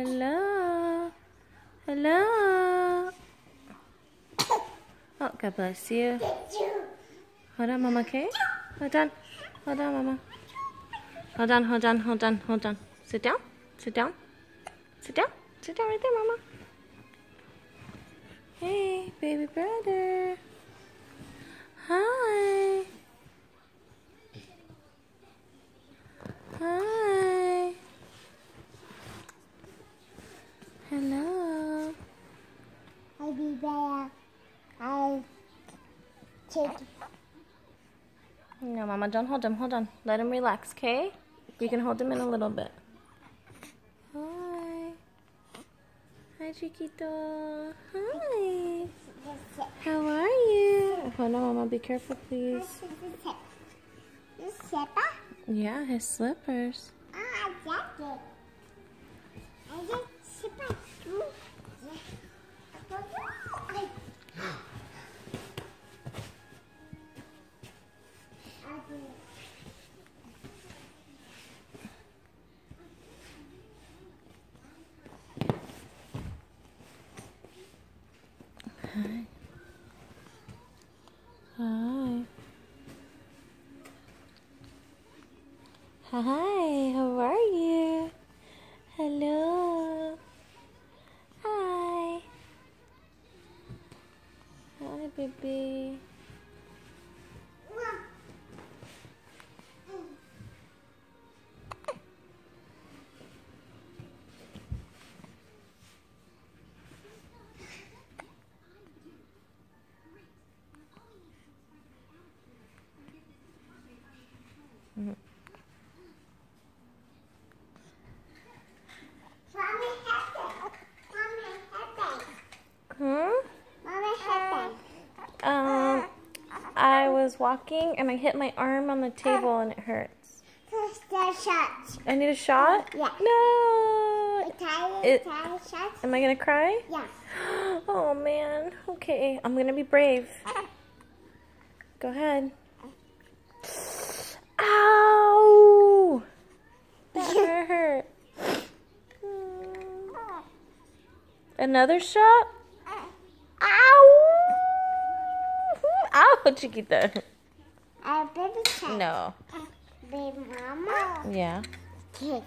Hello. Hello. Oh, God bless you. Hold on, Mama, okay? Hold on. Hold on, Mama. Hold on, hold on, hold on, hold on. Sit down. Sit down. Sit down. Sit down right there, Mama. Hey, baby brother. Hi. Hi. Hello. I'll be there. I'll take. No, Mama, don't hold him. Hold on. Let him relax, okay? We can hold him in a little bit. Hi. Hi, Chiquito. Hi. How are you? Hold on, Mama. Be careful, please. This slipper? Yeah, his slippers. Ah, jacket. I just slipper. Hi. Hi. Hi, how are you? Hello. Hi. Hi, baby. Mm-hmm. I was walking and I hit my arm on the table and it hurts. I need a shot? Yeah. No. Shot? Am I gonna cry? Yeah. Oh man. Okay, I'm gonna be brave. Go ahead. Ow! That hurt. Another shot? Ow! Ow, Chiquita. Baby shot. No. Baby mama. Yeah. Cake.